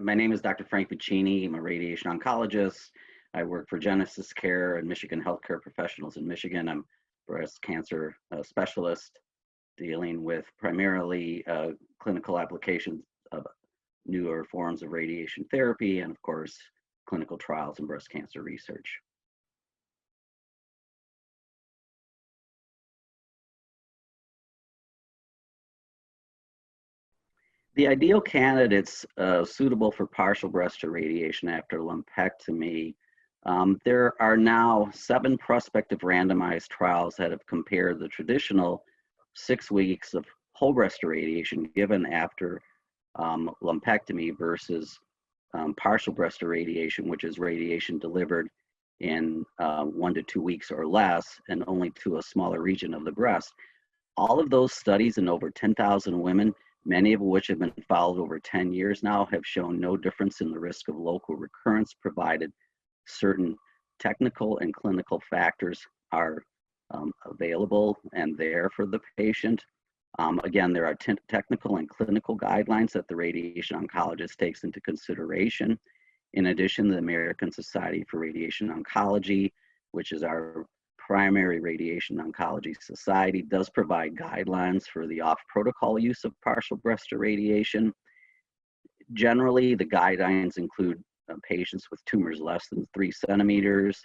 My name is Dr. Frank Vicini. I'm a radiation oncologist. I work for PrecisCa and Michigan Healthcare Professionals in Michigan. I'm a breast cancer specialist dealing with primarily clinical applications of newer forms of radiation therapy and, of course, clinical trials in breast cancer research. The ideal candidates suitable for partial breast irradiation after lumpectomy, there are now 7 prospective randomized trials that have compared the traditional 6 weeks of whole breast irradiation given after lumpectomy versus partial breast irradiation, which is radiation delivered in 1 to 2 weeks or less and only to a smaller region of the breast. All of those studies in over 10,000 women, many of which have been followed over 10 years now, have shown no difference in the risk of local recurrence, provided certain technical and clinical factors are available and there for the patient. Again, there are technical and clinical guidelines that the radiation oncologist takes into consideration. In addition, the American Society for Radiation Oncology, which is our primary radiation oncology society, does provide guidelines for the off-protocol use of partial breast irradiation. Generally, the guidelines include patients with tumors less than 3 centimeters,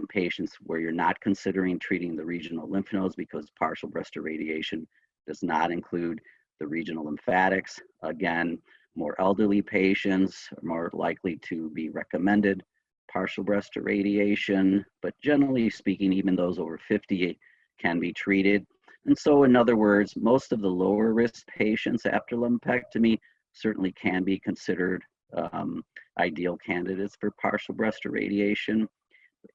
patients where you're not considering treating the regional lymph nodes because partial breast irradiation does not include the regional lymphatics. Again, more elderly patients are more likely to be recommended partial breast irradiation, but generally speaking, even those over 50 can be treated. And so, in other words, most of the lower risk patients after lumpectomy certainly can be considered ideal candidates for partial breast irradiation.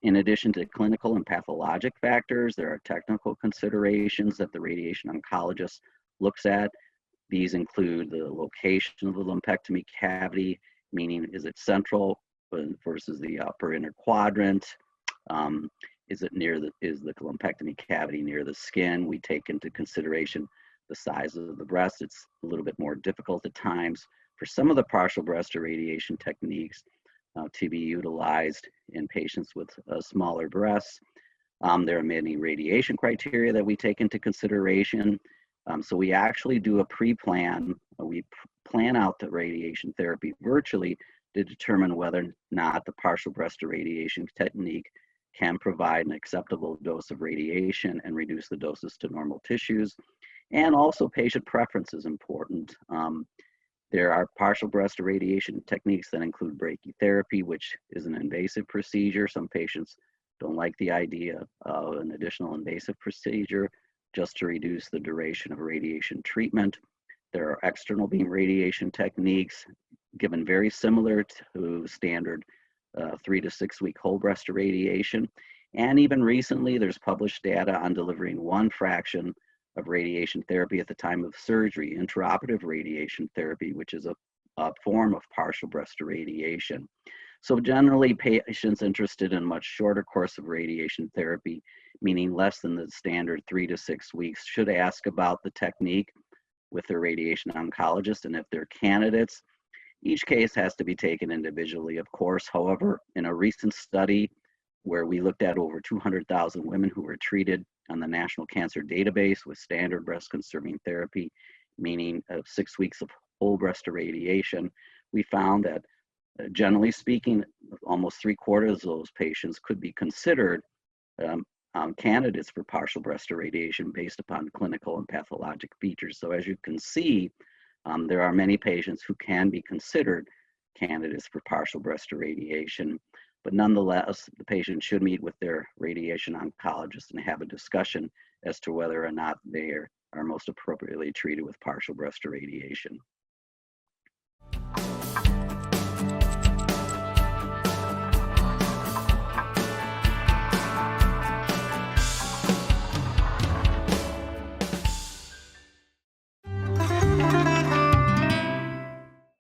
In addition to clinical and pathologic factors, there are technical considerations that the radiation oncologist looks at. These include the location of the lumpectomy cavity, meaning is it central versus the upper inner quadrant? Is the lumpectomy cavity near the skin? We take into consideration the size of the breast. It's a little bit more difficult at times for some of the partial breast irradiation techniques to be utilized in patients with smaller breasts. There are many radiation criteria that we take into consideration. So we actually do a pre-plan. We plan out the radiation therapy virtually to determine whether or not the partial breast irradiation technique can provide an acceptable dose of radiation and reduce the doses to normal tissues. And also patient preference is important. There are partial breast irradiation techniques that include brachytherapy, which is an invasive procedure. Some patients don't like the idea of an additional invasive procedure just to reduce the duration of radiation treatment. There are external beam radiation techniques given very similar to standard 3 to 6 week whole breast irradiation. And even recently, there's published data on delivering 1 fraction of radiation therapy at the time of surgery, intraoperative radiation therapy, which is a form of partial breast irradiation. So generally, patients interested in a much shorter course of radiation therapy, meaning less than the standard 3 to 6 weeks, should ask about the technique with their radiation oncologist. And if they're candidates, each case has to be taken individually, of course. However, in a recent study where we looked at over 200,000 women who were treated on the National Cancer Database with standard breast conserving therapy, meaning 6 weeks of whole breast irradiation, we found that generally speaking, almost 3/4 of those patients could be considered candidates for partial breast irradiation based upon clinical and pathologic features. So as you can see, there are many patients who can be considered candidates for partial breast irradiation, but nonetheless, the patient should meet with their radiation oncologist and have a discussion as to whether or not they are most appropriately treated with partial breast irradiation.